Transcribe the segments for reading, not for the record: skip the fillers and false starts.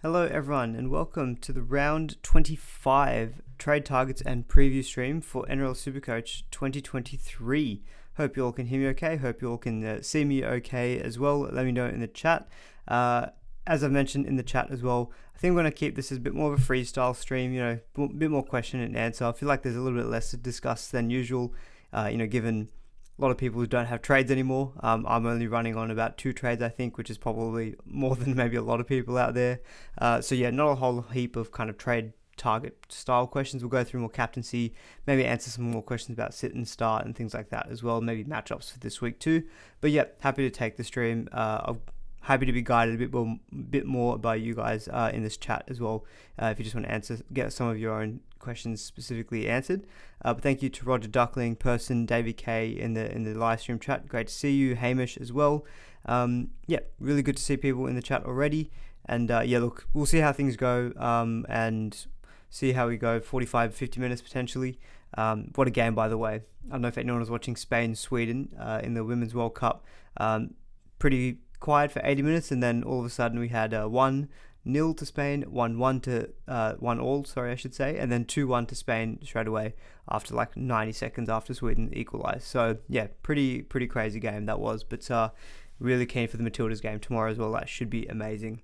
Hello everyone and welcome to the round 25 trade targets and preview stream for NRL SuperCoach 2023. Hope you all can hear me okay, hope you all can see me okay as well. Let me know in the chat. As I've mentioned in the chat as well, I think I'm going to keep this as a bit more of a freestyle stream, a bit more question and answer. I feel like there's a little bit less to discuss than usual, given a lot of people who don't have trades anymore. I'm only running on about 2 trades, I think, which is probably more than maybe a lot of people out there. Not a whole heap of kind of trade target style questions. We'll go through more captaincy, maybe answer some more questions about sit and start and things like that as well, maybe matchups for this week too. But yeah, happy to take the stream. I'm happy to be guided a bit more by you guys in this chat as well. If you just want to get some of your own questions specifically answered. But thank you to Roger Duckling, Person, Davey K in the live stream chat. Great to see you, Hamish as well. Really good to see people in the chat already. And look, we'll see how things go and see how we go. 45, 50 minutes potentially. What a game, by the way. I don't know if anyone was watching Spain-Sweden in the Women's World Cup. Pretty quiet for 80 minutes, and then all of a sudden we had 1-0 to Spain, 1-1 to 1-all, I should say, and then 2-1 to Spain straight away after like 90 seconds after Sweden equalised. So yeah, pretty crazy game that was, but really keen for the Matildas game tomorrow as well. That should be amazing.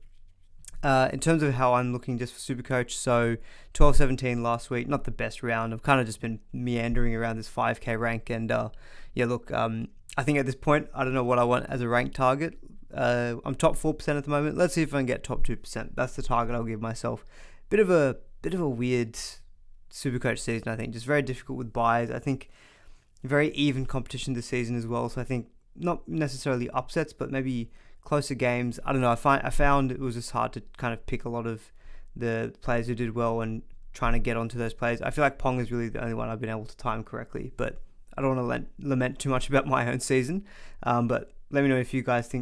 In terms of how I'm looking just for SuperCoach, so 12-17 last week, not the best round. I've kind of just been meandering around this 5k rank, and I think at this point, I don't know what I want as a rank target. I'm top 4% at the moment. Let's see if I can get top 2%. That's the target I'll give myself. Bit of a weird SuperCoach season, I think. Just very difficult with buys. I think very even competition this season as well. So I think not necessarily upsets, but maybe closer games. I don't know. I found it was just hard to kind of pick a lot of the players who did well and trying to get onto those players. I feel like Pong is really the only one I've been able to time correctly, but I don't want to lament too much about my own season. But let me know if you guys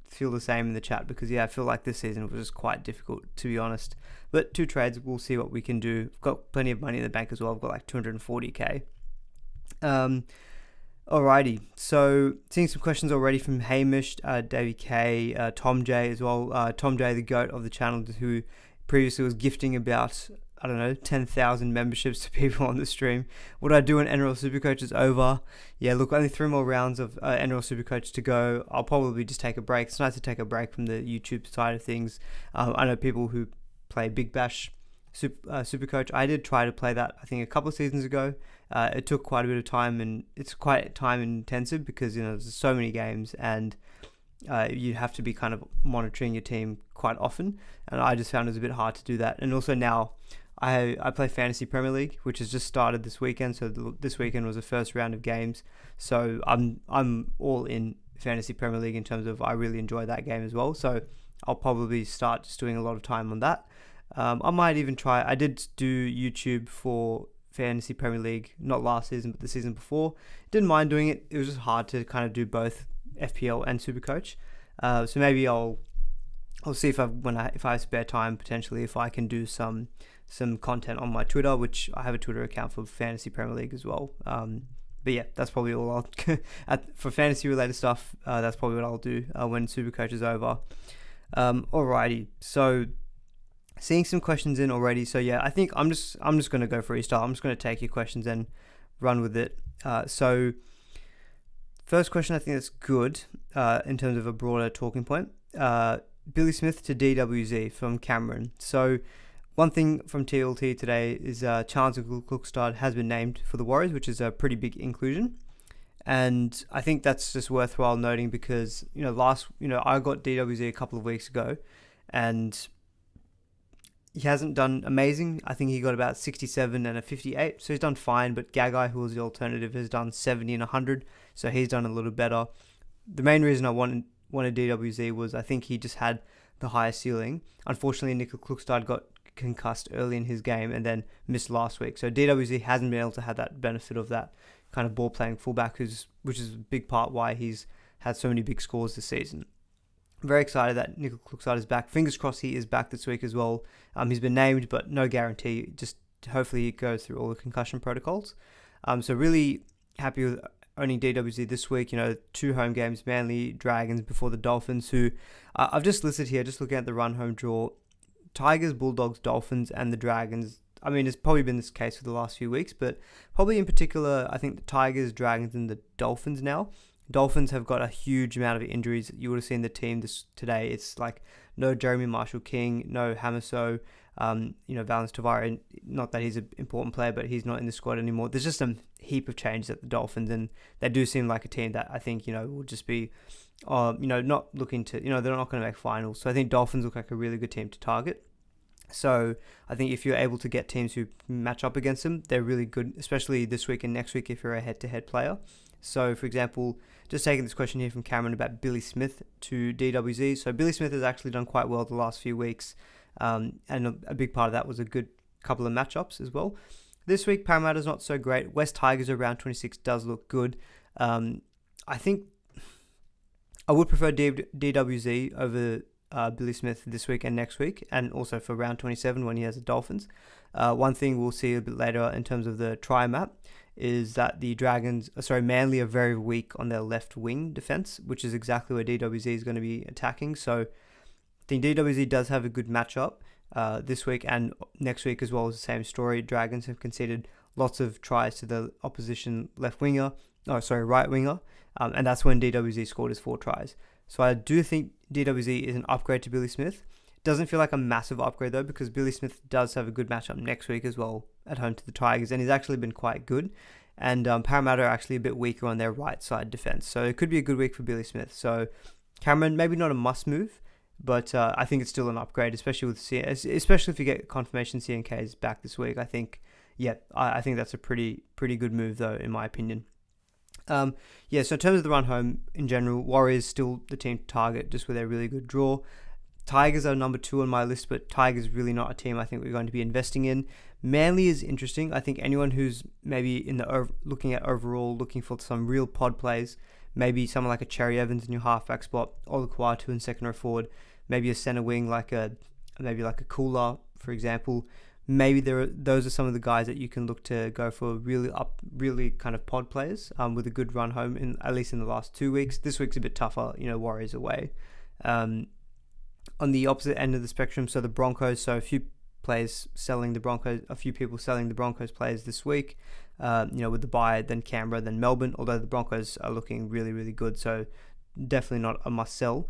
feel the same in the chat, because I feel like this season was just quite difficult, to be honest. But 2 trades, we'll see what we can do. I've got plenty of money in the bank as well. I've got like 240k. Alrighty, so seeing some questions already from Hamish, Davey K, Tom J as well. Tom J, the GOAT of the channel, who previously was gifting about 10,000 memberships to people on the stream. What I do when NRL SuperCoach is over. Yeah, look, only 3 more rounds of NRL SuperCoach to go. I'll probably just take a break. It's nice to take a break from the YouTube side of things. I know people who play Big Bash SuperCoach. I did try to play that, I think, a couple of seasons ago. It took quite a bit of time, and it's quite time intensive because, there's so many games, and you have to be kind of monitoring your team quite often. And I just found it was a bit hard to do that. And also now, I play Fantasy Premier League, which has just started this weekend. So this weekend was the first round of games. So I'm all in Fantasy Premier League in terms of I really enjoy that game as well. So I'll probably start just doing a lot of time on that. I might even try. I did do YouTube for Fantasy Premier League, not last season, but the season before. Didn't mind doing it. It was just hard to kind of do both FPL and SuperCoach. So maybe I'll see if I have spare time, potentially, if I can do some content on my Twitter, which I have a Twitter account for Fantasy Premier League as well. But yeah, that's probably all for fantasy related stuff. That's probably what I'll do when SuperCoach is over. Alrighty, so seeing some questions in already. So yeah, I think I'm just going to go freestyle. I'm just going to take your questions and run with it. So first question, I think that's good in terms of a broader talking point. Billy Smith to DWZ from Cameron. So one thing from TLT today is Chandler Cookstad has been named for the Warriors, which is a pretty big inclusion. And I think that's just worthwhile noting because, I got DWZ a couple of weeks ago and he hasn't done amazing. I think he got about 67 and a 58. So he's done fine, but Gagai, who was the alternative, has done 70 and 100. So he's done a little better. The main reason I wanted DWZ was I think he just had the highest ceiling. Unfortunately, Nico Klukstad got concussed early in his game and then missed last week. So DWZ hasn't been able to have that benefit of that kind of ball playing fullback, which is a big part why he's had so many big scores this season. Very excited that Nico Klukstad is back. Fingers crossed he is back this week as well. He's been named, but no guarantee. Just hopefully he goes through all the concussion protocols. So really happy with owning DWZ this week. 2 home games, Manly Dragons before the Dolphins, who I've just listed here, just looking at the run home draw. Tigers, Bulldogs, Dolphins, and the Dragons. I mean, it's probably been this case for the last few weeks, but probably in particular, I think the Tigers, Dragons, and the Dolphins now. Dolphins have got a huge amount of injuries. You would have seen the team today. It's like no Jeremy Marshall-King, no Hamiso, Valence Tavare. Not that he's an important player, but he's not in the squad anymore. There's just a heap of changes at the Dolphins, and they do seem like a team that I think, will just be, not looking to, they're not going to make finals. So I think Dolphins look like a really good team to target. So I think if you're able to get teams who match up against them, they're really good, especially this week and next week if you're a head-to-head player. So, for example, just taking this question here from Cameron about Billy Smith to DWZ. So Billy Smith has actually done quite well the last few weeks, and a big part of that was a good couple of matchups as well. This week, Parramatta's not so great. West Tigers around 26 does look good. I think I would prefer DWZ over Billy Smith this week and next week, and also for round 27 when he has the Dolphins. One thing we'll see a bit later in terms of the try map is that the Manly are very weak on their left wing defense, which is exactly where DWZ is going to be attacking. So I think DWZ does have a good matchup this week and next week as well. As the same story. Dragons have conceded lots of tries to the opposition right winger, and that's when DWZ scored his 4 tries. So I do think DWZ is an upgrade to Billy Smith. Doesn't feel like a massive upgrade though, because Billy Smith does have a good matchup next week as well at home to the Tigers, and he's actually been quite good. And Parramatta are actually a bit weaker on their right side defense, so it could be a good week for Billy Smith. So Cameron, maybe not a must move, but I think it's still an upgrade, especially if you get confirmation CNK is back this week. I think that's a pretty good move though, in my opinion. So in terms of the run home in general, Warriors still the team to target just with a really good draw. Tigers are number 2 on my list, but Tigers really not a team I think we're going to be investing in. Manly is interesting. I think anyone who's maybe looking for some real pod plays, maybe someone like a Cherry Evans in your halfback spot, or the Kuatu in second row forward, maybe a centre wing like a Cooler, for example. Maybe those are some of the guys that you can look to go for really kind of pod players with a good run home, at least in the last 2 weeks. This week's a bit tougher, Warriors away. On the opposite end of the spectrum, so the Broncos, so a few people selling the Broncos players this week, with the bye, then Canberra, then Melbourne, although the Broncos are looking really, really good, so definitely not a must sell.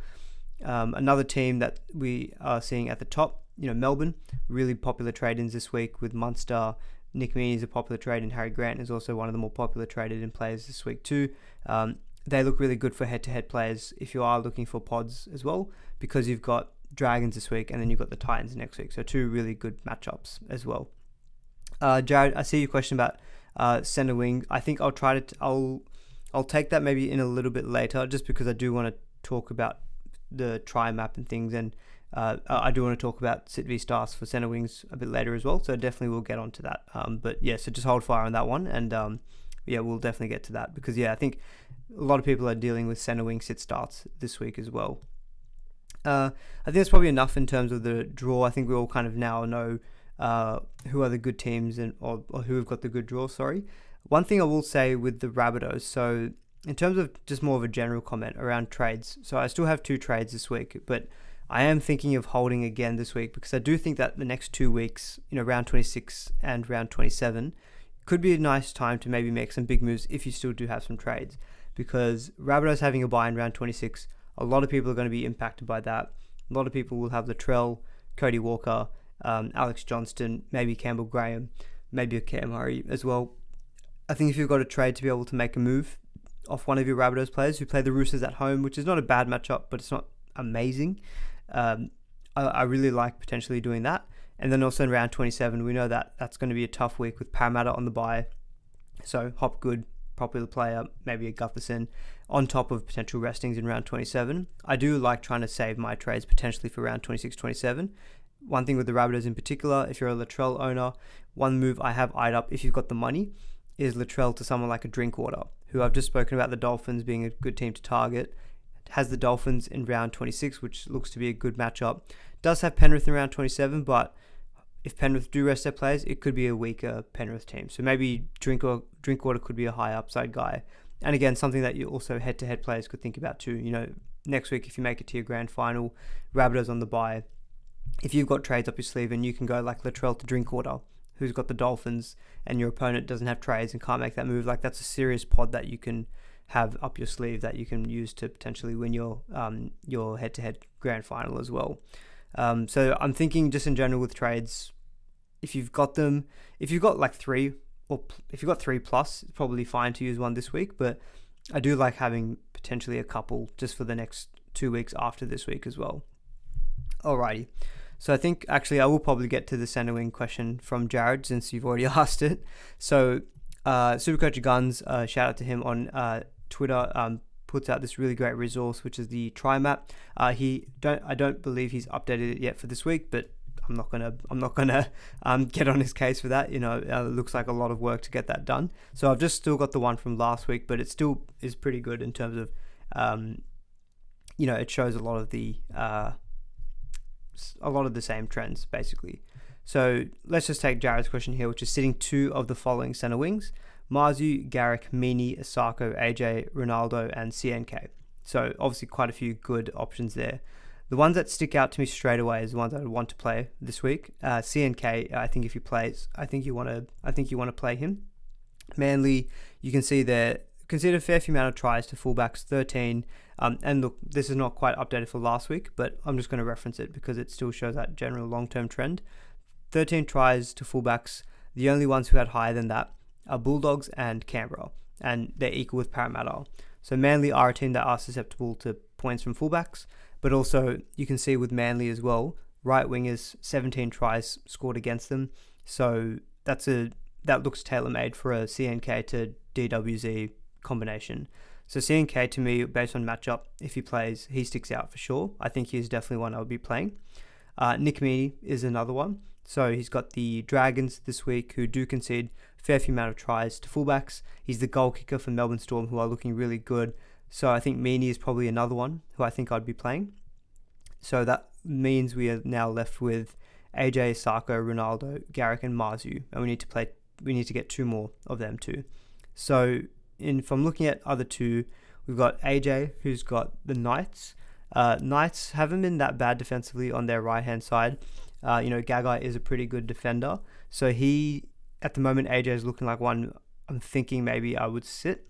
Another team that we are seeing at the top, Melbourne, really popular trade-ins this week with Munster. Nick Meaney is a popular trade, and Harry Grant is also one of the more popular traded-in players this week too. They look really good for head-to-head players if you are looking for pods as well, because you've got Dragons this week and then you've got the Titans next week. So 2 really good matchups as well. Jared, I see your question about centre wing. I think I'll take that maybe in a little bit later, just because I do want to talk about the try map and things, and I do want to talk about sit v stars for centre wings a bit later as well. So definitely we'll get onto that. So just hold fire on that one, and we'll definitely get to that, because I think a lot of people are dealing with centre wing sit starts this week as well. I think that's probably enough in terms of the draw. I think we all kind of now know who are the good teams or who have got the good draw. One thing I will say with the Rabbitohs, so in terms of just more of a general comment around trades, so I still have 2 trades this week, but I am thinking of holding again this week, because I do think that the next 2 weeks, round 26 and round 27, could be a nice time to maybe make some big moves if you still do have some trades, because Rabbitohs having a bye in round 26, a lot of people are going to be impacted by that. A lot of people will have Latrell, Cody Walker, Alex Johnston, maybe Campbell Graham, maybe a Cam Murray as well. I think if you've got a trade to be able to make a move off one of your Rabbitohs players who play the Roosters at home, which is not a bad matchup, but it's not amazing, I really like potentially doing that. And then also in round 27, we know that that's going to be a tough week with Parramatta on the bye. So Hopgood, popular player, maybe a Gutherson, on top of potential restings in round 27. I do like trying to save my trades potentially for round 26, 27. One thing with the Rabbitohs in particular, if you're a Latrell owner, one move I have eyed up if you've got the money is Latrell to someone like a Drinkwater, who I've just spoken about the Dolphins being a good team to target. Has the Dolphins in round 26, which looks to be a good matchup. Does have Penrith in round 27, but if Penrith do rest their players, it could be a weaker Penrith team. So maybe Drinkwater could be a high upside guy. And again, something that you also head-to-head players could think about too. Next week, if you make it to your grand final, Rabbitohs on the bye, if you've got trades up your sleeve and you can go like Latrell to Drinkwater, who's got the Dolphins, and your opponent doesn't have trades and can't make that move, like that's a serious pod that you can have up your sleeve that you can use to potentially win your head-to-head grand final as well. So I'm thinking just in general with trades, if you've got like three, or if you've got 3+, it's probably fine to use one this week, but I do like having potentially a couple just for the next 2 weeks after this week as well. Alrighty. So I think actually I will probably get to the center wing question from Jared since you've already asked it. So SuperCoach Guns, shout out to him on Twitter, puts out this really great resource, which is the try map. I don't believe he's updated it yet for this week, but I'm not gonna get on his case for that. It looks like a lot of work to get that done. So I've just still got the one from last week, but it still is pretty good in terms of, it shows a lot of the same trends basically. So let's just take Jared's question here, which is sitting 2 of the following center wings: Marzu, Garrick, Meaney, Asako, AJ, Ronaldo, and CNK. So obviously quite a few good options there. The ones that stick out to me straight away is the ones I would want to play this week. CNK, I think if he plays, I think you want to play him. Manly, you can see there, consider a fair few amount of tries to fullbacks, 13. And look, this is not quite updated for last week, but I'm just going to reference it because it still shows that general long-term trend. 13 tries to fullbacks. The only ones who had higher than that are Bulldogs and Canberra, and they're equal with Parramatta. So Manly are a team that are susceptible to points from fullbacks, but also you can see with Manly as well, right wingers, 17 tries scored against them. So that looks tailor-made for a CNK to DWZ combination. So CNK to me, based on matchup, if he plays, he sticks out for sure. I think he's definitely one I would be playing. Nick Meaney is another one. So he's got the Dragons this week, who do concede a fair few amount of tries to fullbacks. He's the goal kicker for Melbourne Storm, who are looking really good. So I think Meaney is probably another one who I think I'd be playing. So that means we are now left with AJ, Sarko, Ronaldo, Garrick, and Marzu, and we need to get 2 more of them too. So from looking at other 2, we've got AJ, who's got the Knights. Knights haven't been that bad defensively on their right-hand side. Gagai is a pretty good defender. So at the moment, AJ is looking like one I'm thinking maybe I would sit.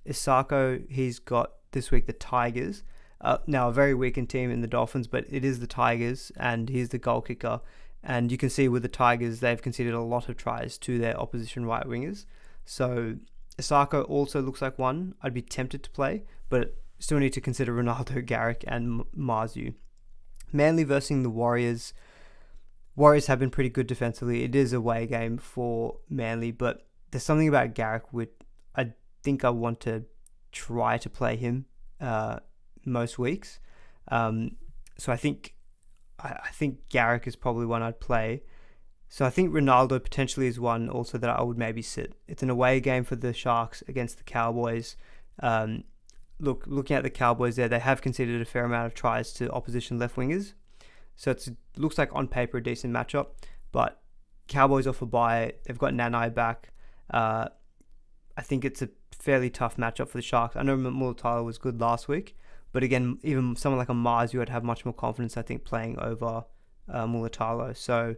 Isako, he's got this week the Tigers. Now a very weakened team in the Dolphins, but it is the Tigers, and he's the goal kicker. And you can see with the Tigers, they've conceded a lot of tries to their opposition right wingers. So Isako also looks like one I'd be tempted to play, but still need to consider Ronaldo, Garrick, and Marzu. Manly versus the Warriors. Warriors have been pretty good defensively. It is a away game for Manly, but there's something about Garrick which I think I want to try to play him most weeks. So I think Garrick is probably one I'd play. So I think Ronaldo potentially is one also that I would maybe sit. It's an away game for the Sharks against the Cowboys. Looking at the Cowboys there, they have conceded a fair amount of tries to opposition left wingers. So it looks like on paper a decent matchup, but Cowboys off a bye. They've got Nanai back. I think it's a fairly tough matchup for the Sharks. I know Mulatalo was good last week, but again, even someone like a Mars, you would have much more confidence, I think, playing over Mulatalo. So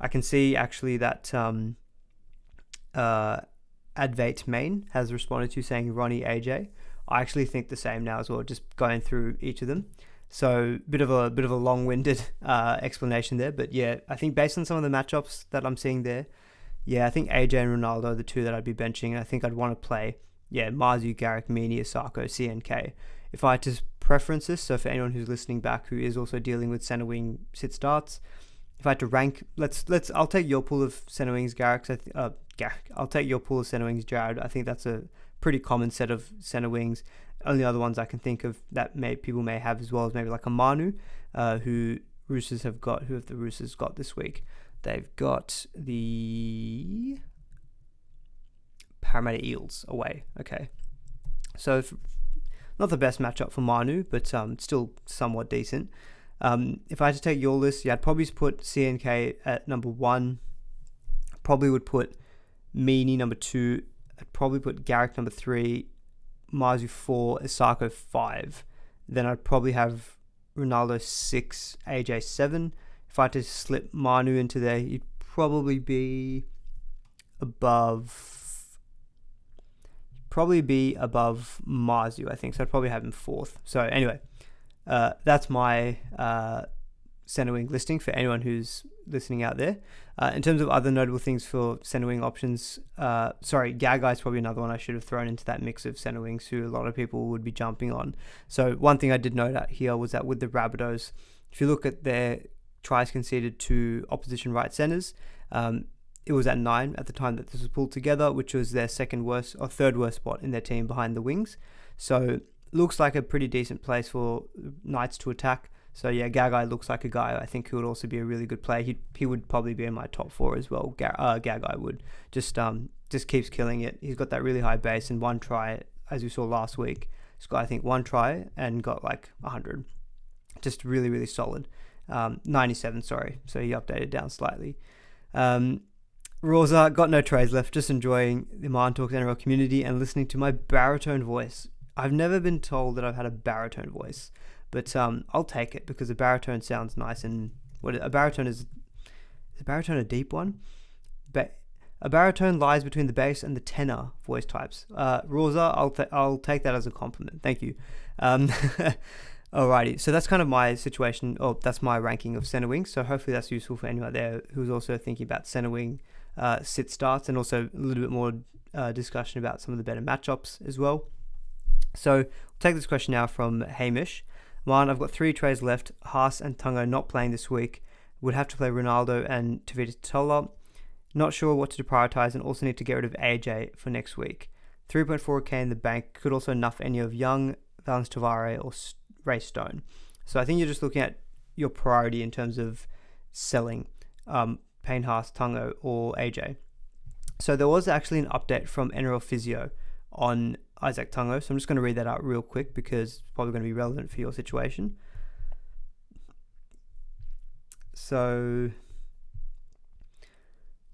I can see actually that Advait Main has responded to saying Ronnie AJ. I actually think the same now as well, just going through each of them. So bit of a long-winded explanation there, but yeah, I think based on some of the matchups that I'm seeing there, yeah, I think AJ and Ronaldo are the 2 that I'd be benching, and I think I'd want to play, Marzu, Garrick, Meaney, Asako, CNK. If I had to preference this, so for anyone who's listening back who is also dealing with center wing sit starts, if I had to rank, I'll take your pool of center wings, Garrick. Garrick. I'll take your pool of center wings, Jared. I think that's a pretty common set of center wings. Only other ones I can think of that people may have as well as maybe like a Manu, who Roosters have got. Who have the Roosters got this week? They've got the Parramatta Eels away. Okay, so not the best matchup for Manu, but still somewhat decent. If I had to take your list, I'd probably put CNK at number 1. Probably would put Meaney number 2. I'd probably put Garrick number 3. Marzu 4, Isako 5. Then I'd probably have Ronaldo 6, AJ 7. if I had to slip Manu into there, he'd probably be above Marzu, I think. So I'd probably have him 4th. So anyway, that's my centre wing listing for anyone who's listening out there. In terms of other notable things for centre wing options, Gagai is probably another one I should have thrown into that mix of centre wings who a lot of people would be jumping on. So one thing I did note out here was that with the Rabbitohs, if you look at their tries conceded to opposition right centres, it was at 9 at the time that this was pulled together, which was their third worst spot in their team behind the wings. So looks like a pretty decent place for Knights to attack. So yeah, Gagai looks like a guy I think who would also be a really good player. He would probably be in my top 4 as well. Gagai would just keeps killing it. He's got that really high base and 1 try, as we saw last week. He's got I think 1 try and got like 100. Just really, really solid. 97, sorry. So he updated down slightly. Rosa, got no trades left, just enjoying the Martin Talks NRL community and listening to my baritone voice. I've never been told that I've had a baritone voice, but I'll take it because a baritone sounds nice. And a baritone is a baritone a deep one? A baritone lies between the bass and the tenor voice types. Rosa, I'll take that as a compliment. Thank you. Alrighty, so that's kind of my situation, or that's my ranking of centre wings. So hopefully that's useful for anyone there who's also thinking about centre wing sit starts, and also a little bit more discussion about some of the better matchups as well. So we'll take this question now from Hamish. One, I've got 3 trays left. Haas and Tungo not playing this week. Would have to play Ronaldo and Tavita Tola. Not sure what to prioritise, and also need to get rid of AJ for next week. 3.4k in the bank. Could also nuff any of Young, Valence Tavare, or Ray Stone. So I think you're just looking at your priority in terms of selling Payne Haas, Tungo, or AJ. So there was actually an update from NRL Physio on Isaac Tungo. So I'm just going to read that out real quick because it's probably going to be relevant for your situation. So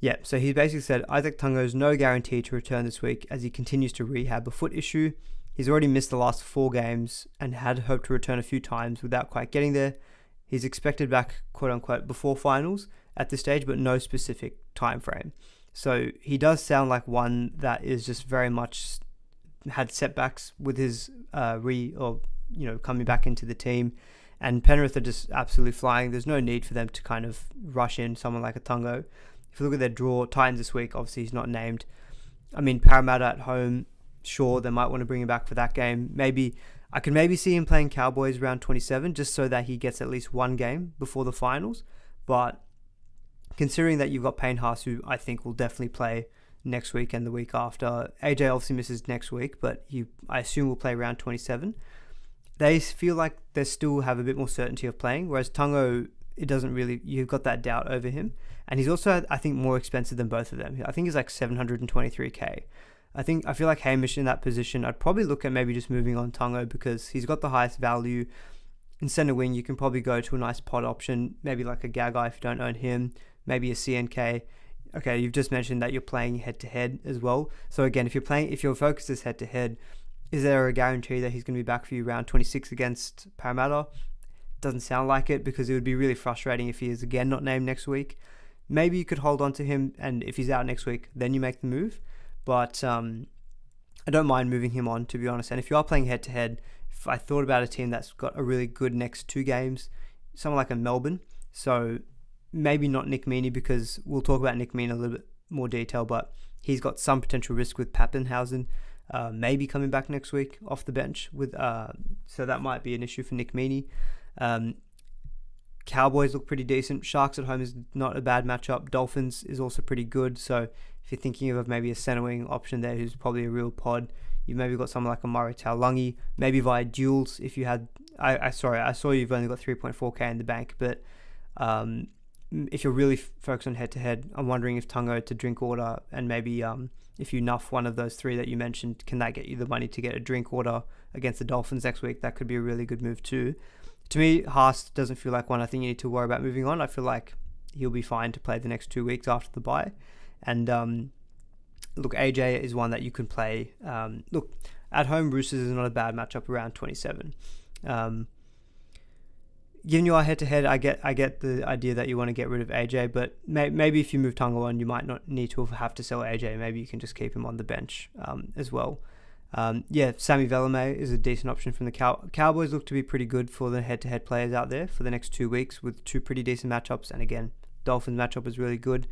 he basically said Isaac Tungo is no guarantee to return this week as he continues to rehab a foot issue. He's already missed the last 4 games and had hoped to return a few times without quite getting there. He's expected back, quote unquote, before finals at this stage, but no specific time frame. So he does sound like one that is just very much had setbacks with his coming back into the team. And Penrith are just absolutely flying. There's no need for them to kind of rush in someone like a Tungo. If you look at their draw, Titans this week, obviously he's not named. I mean, Parramatta at home, sure, they might want to bring him back for that game. I can see him playing Cowboys round 27 just so that he gets at least 1 game before the finals. But considering that you've got Payne Haas, who I think will definitely play next week and the week after. AJ obviously misses next week, but I assume will play round 27. They feel like they still have a bit more certainty of playing, whereas Tungo, you've got that doubt over him. And he's also, I think, more expensive than both of them. I think he's like 723k. I feel like Hamish in that position, I'd probably look at maybe just moving on Tungo because he's got the highest value. In centre wing, you can probably go to a nice pod option, maybe like a Gagai if you don't own him, maybe a CNK. Okay, you've just mentioned that you're playing head-to-head as well. So again, if your focus is head-to-head, is there a guarantee that he's going to be back for you round 26 against Parramatta? Doesn't sound like it, because it would be really frustrating if he is again not named next week. Maybe you could hold on to him, and if he's out next week, then you make the move. But I don't mind moving him on, to be honest. And if you are playing head-to-head, if I thought about a team that's got a really good next 2 games, someone like a Melbourne. So maybe not Nick Meaney, because we'll talk about Nick Meaney in a little bit more detail, but he's got some potential risk with Pappenhausen maybe coming back next week off the bench. So that might be an issue for Nick Meaney. Cowboys look pretty decent. Sharks at home is not a bad matchup. Dolphins is also pretty good. So if you're thinking of maybe a centre wing option there who's probably a real pod, you've maybe got someone like a Murray Taulagi, maybe via duels if you had... I saw you've only got 3.4k in the bank, but if you're really focused on head-to-head, I'm wondering if Tungo to drink order, and maybe if you nuff one of those 3 that you mentioned, can that get you the money to get a drink order against the Dolphins next week? That could be a really good move too. To me, Haas doesn't feel like one I think you need to worry about moving on. I feel like he'll be fine to play the next 2 weeks after the bye. And look, AJ is one that you can play. Look, at home, Roosters is not a bad matchup around 27. Given you are head-to-head, I get the idea that you want to get rid of AJ, but maybe if you move Tunga on, you might not need to have to sell AJ. Maybe you can just keep him on the bench as well. Sammy Velame is a decent option from the Cowboys. Look to be pretty good for the head-to-head players out there for the next 2 weeks with 2 pretty decent matchups. And again, Dolphins matchup is really good.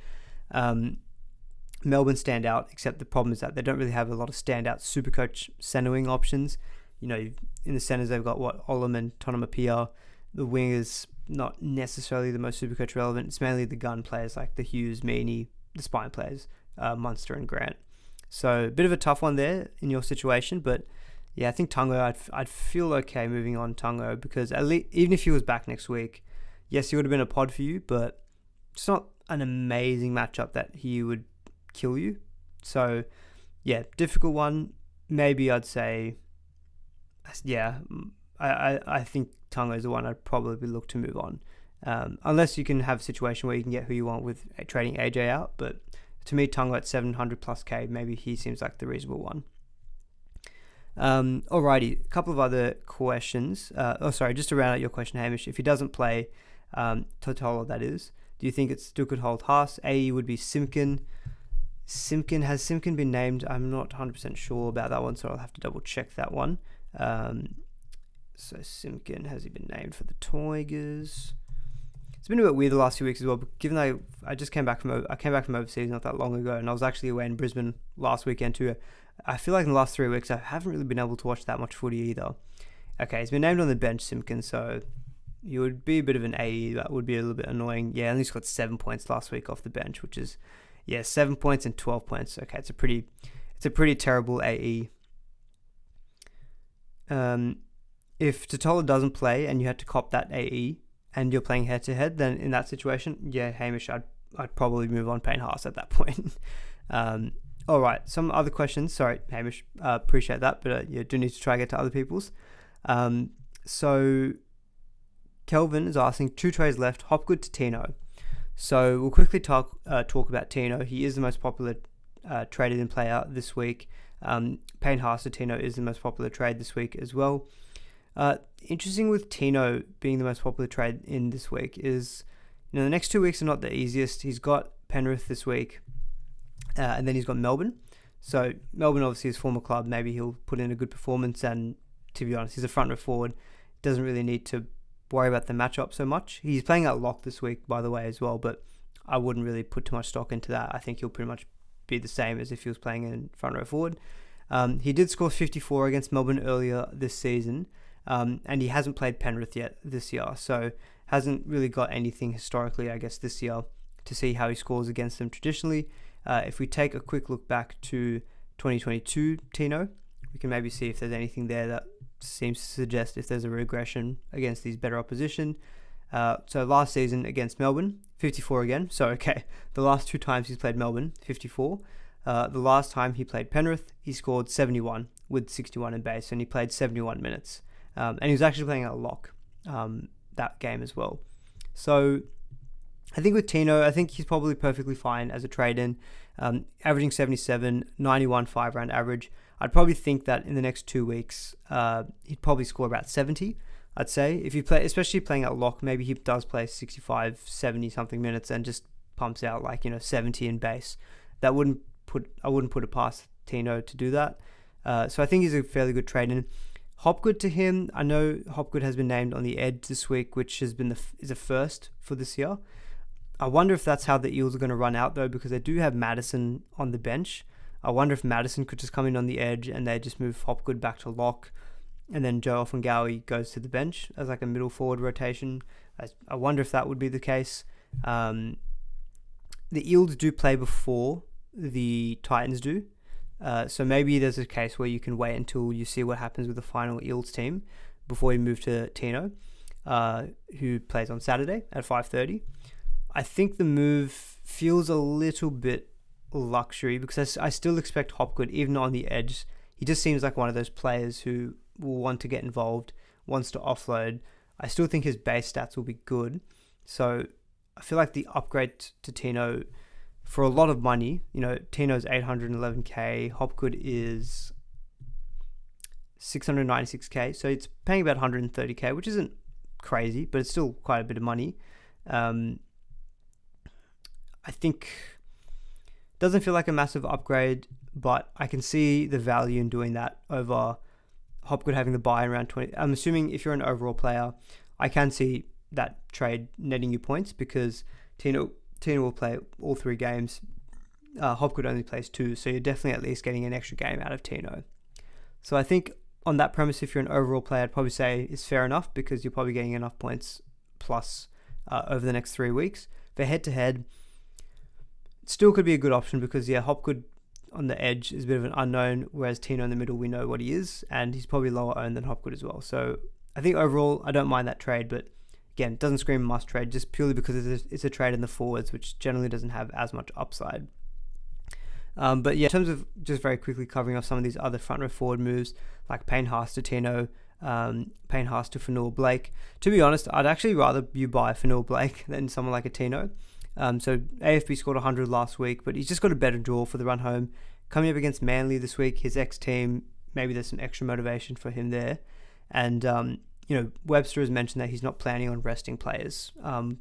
Melbourne stand out, except the problem is that they don't really have a lot of standout Supercoach centering options. You know, in the centers they've got Olam and Tonamapia. The wingers not necessarily the most Supercoach relevant. It's mainly the gun players like the Hughes, Meaney, the spine players, Munster and Grant. So a bit of a tough one there in your situation, but yeah, I think Tungo, I'd feel okay moving on Tungo because at least even if he was back next week, yes, he would have been a pod for you, but it's not an amazing matchup that he would kill you. So yeah, difficult one. Maybe I'd say, yeah, I think Tungo is the one I'd probably look to move on, unless you can have a situation where you can get who you want with trading AJ out, but to me, Tungo at 700 plus K, maybe he seems like the reasonable one. Alrighty, a couple of other questions. Just to round out your question, Hamish. If he doesn't play Totola, that is, do you think it still could hold Haas? AE would be Simkin. Has Simkin been named? I'm not 100% sure about that one, so I'll have to double check that one. So Simkin, has he been named for the Tigers? It's been a bit weird the last few weeks as well, but given I came back from overseas not that long ago, and I was actually away in Brisbane last weekend too. I feel like in the last 3 weeks I haven't really been able to watch that much footy either. Okay, he's been named on the bench, Simpkin, so you would be a bit of an AE. That would be a little bit annoying. Yeah, and he's got 7 points last week off the bench, which is 7 points and 12 points. Okay, it's a pretty terrible AE. If Totola doesn't play and you had to cop that AE and you're playing head-to-head, then in that situation, yeah, Hamish, I'd probably move on Payne Haas at that point. All right, some other questions. Sorry, Hamish, appreciate that, but you do need to try to get to other people's. So Kelvin is asking, 2 trades left, Hopgood to Tino. So we'll quickly talk about Tino. He is the most popular traded in player this week. Payne Haas to Tino is the most popular trade this week as well. Interesting with Tino being the most popular trade in this week is, the next 2 weeks are not the easiest. He's got Penrith this week, and then he's got Melbourne. So Melbourne, obviously his former club, maybe he'll put in a good performance, and to be honest, he's a front row forward. Doesn't really need to worry about the matchup so much. He's playing at lock this week, by the way, as well, but I wouldn't really put too much stock into that. I think he'll pretty much be the same as if he was playing in front row forward. He did score 54 against Melbourne earlier this season, and he hasn't played Penrith yet this year, so hasn't really got anything historically, I guess, this year to see how he scores against them traditionally. If we take a quick look back to 2022 Tino, we can maybe see if there's anything there that seems to suggest if there's a regression against these better opposition. So last season against Melbourne, 54 again. So, okay, the last 2 times he's played Melbourne, 54. The last time he played Penrith, he scored 71 with 61 in base, and he played 71 minutes. And he was actually playing at lock that game as well. So I think with Tino, I think he's probably perfectly fine as a trade-in, averaging 77, 91 5-round average. I'd probably think that in the next 2 weeks, he'd probably score about 70, I'd say. If you play, especially playing at lock, maybe he does play 65, 70 something minutes and just pumps out 70 in base. I wouldn't put it past Tino to do that. So I think he's a fairly good trade-in. Hopgood to him, I know Hopgood has been named on the edge this week, which has been is a first for this year. I wonder if that's how the Eels are going to run out though, because they do have Madison on the bench. I wonder if Madison could just come in on the edge and they just move Hopgood back to lock, and then Joe Offengawi goes to the bench as a middle forward rotation. I wonder if that would be the case. The Eels do play before the Titans do. So maybe there's a case where you can wait until you see what happens with the final Eels team before you move to Tino, who plays on Saturday at 5:30. I think the move feels a little bit luxury because I still expect Hopgood, even on the edge. He just seems like one of those players who will want to get involved, wants to offload. I still think his base stats will be good. So I feel like the upgrade to Tino for a lot of money, Tino's 811k, Hopgood is 696k, so it's paying about 130k, which isn't crazy, but it's still quite a bit of money. I think it doesn't feel like a massive upgrade, but I can see the value in doing that over Hopgood having the buy around 20. I'm assuming if you're an overall player, I can see that trade netting you points because Tino will play all 3 games. Hopgood only plays 2, so you're definitely at least getting an extra game out of Tino. So I think on that premise, if you're an overall player, I'd probably say is fair enough because you're probably getting enough points plus over the next 3 weeks. For head-to-head, still could be a good option because, Hopgood on the edge is a bit of an unknown, whereas Tino in the middle, we know what he is, and he's probably lower owned than Hopgood as well. So I think overall, I don't mind that trade, but again, it doesn't scream must trade just purely because it's a trade in the forwards, which generally doesn't have as much upside. But in terms of just very quickly covering off some of these other front row forward moves, like Payne Haas to Tino, Payne Haas to Fanua Blake. To be honest, I'd actually rather you buy Fanua Blake than someone like a Tino. So AFB scored 100 last week, but he's just got a better draw for the run home. Coming up against Manly this week, his ex-team, maybe there's some extra motivation for him there. And, Webster has mentioned that he's not planning on resting players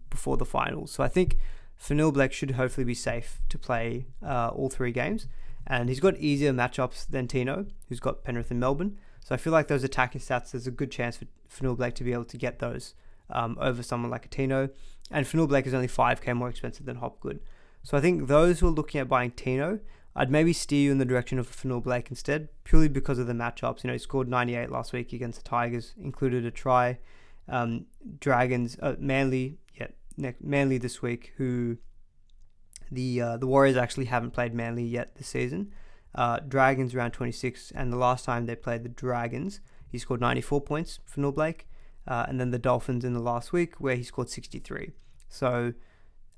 before the finals. So I think Fanua Blake should hopefully be safe to play all 3 games. And he's got easier matchups than Tino, who's got Penrith and Melbourne. So I feel like those attacking stats, there's a good chance for Fanua Blake to be able to get those over someone like a Tino. And Fanua Blake is only 5k more expensive than Hopgood. So I think those who are looking at buying Tino, I'd maybe steer you in the direction of Fanua Blake instead, purely because of the matchups. He scored 98 last week against the Tigers, included a try. Dragons, Manly this week, who the Warriors actually haven't played Manly yet this season. Dragons around 26, and the last time they played the Dragons, he scored 94 points for Fanua Blake. And then the Dolphins in the last week, where he scored 63. So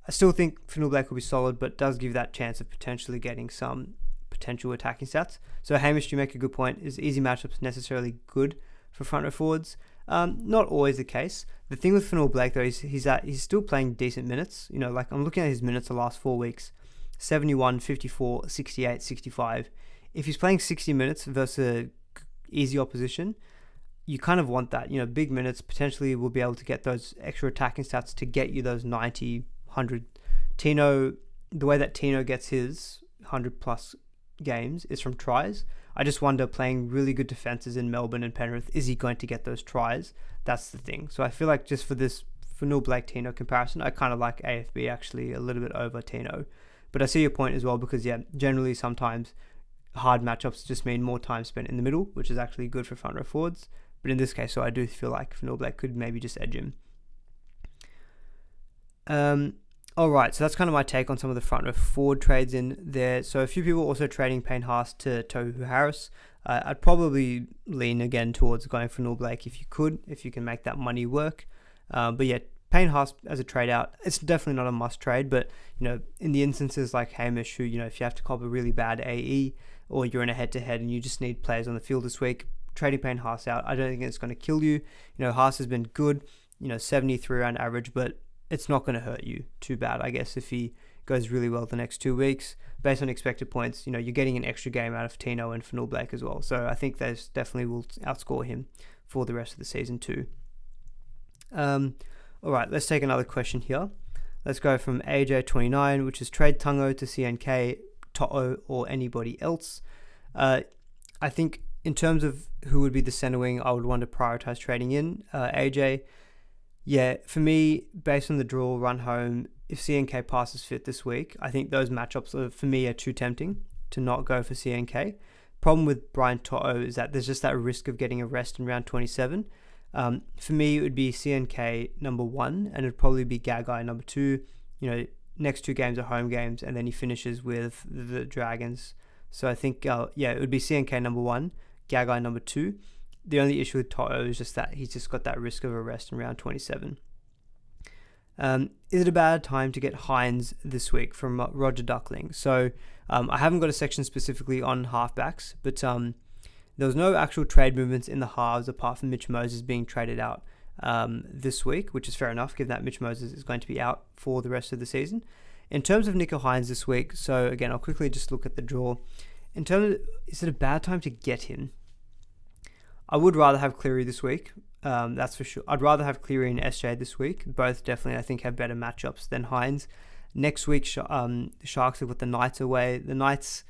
I still think Fanua Blake will be solid, but does give that chance of potentially getting some potential attacking stats. So Hamish, you make a good point. Is easy matchups necessarily good for front row forwards? Not always the case. The thing with Fanua Blake though is he's still playing decent minutes. Like I'm looking at his minutes the last 4 weeks: 71, 54, 68, 65. If he's playing 60 minutes versus easy opposition, you kind of want that. Big minutes potentially will be able to get those extra attacking stats to get you those 90, 100. Tino, the way that Tino gets his 100 plus games is from tries. I just wonder, playing really good defenses in Melbourne and Penrith, is he going to get those tries? That's the thing. So I feel like just for this Fanua Blake Tino comparison, I kind of like AFB actually a little bit over Tino. But I see your point as well, because generally sometimes hard matchups just mean more time spent in the middle, which is actually good for front row forwards. But in this case, so I do feel like Fanua Blake could maybe just edge him. Alright, so that's kind of my take on some of the front row forward trades in there. So a few people also trading Payne Haas to Tohu Harris. I'd probably lean again towards going for Fanua Blake if you can make that money work. But Payne Haas as a trade out, it's definitely not a must trade, but in the instances like Hamish, who if you have to cop a really bad AE, or you're in a head-to-head and you just need players on the field this week, trading Payne Haas out, I don't think it's going to kill you. Haas has been good, 73 around average, but it's not going to hurt you too bad, I guess, if he goes really well the next 2 weeks. Based on expected points, you're getting an extra game out of Tino and Fanua Blake as well. So I think those definitely will outscore him for the rest of the season too. All right, let's take another question here. Let's go from AJ29, which is trade Tungo to CNK, To'o, or anybody else. I think in terms of who would be the center wing, I would want to prioritize trading in AJ. For me, based on the draw run home, if CNK passes fit this week, I think those matchups for me are too tempting to not go for CNK. Problem with Brian To'o is that there's just that risk of getting a rest in round 27. For me, it would be CNK number 1, and it'd probably be Gagai number 2. Next 2 games are home games, and then he finishes with the Dragons. So I think, it would be CNK number 1, Gagai number 2. The only issue with To'o is just that he's just got that risk of arrest in round 27. Is it a bad time to get Hines this week from Roger Duckling? So I haven't got a section specifically on halfbacks, but there was no actual trade movements in the halves apart from Mitch Moses being traded out this week, which is fair enough given that Mitch Moses is going to be out for the rest of the season. In terms of Nico Hines this week, so again, I'll quickly just look at the draw. In terms of, is it a bad time to get him? I would rather have Cleary this week. That's for sure. I'd rather have Cleary and SJ this week. Both definitely, I think, have better matchups than Hines. Next week, the Sharks have got the Knights away. The Knights,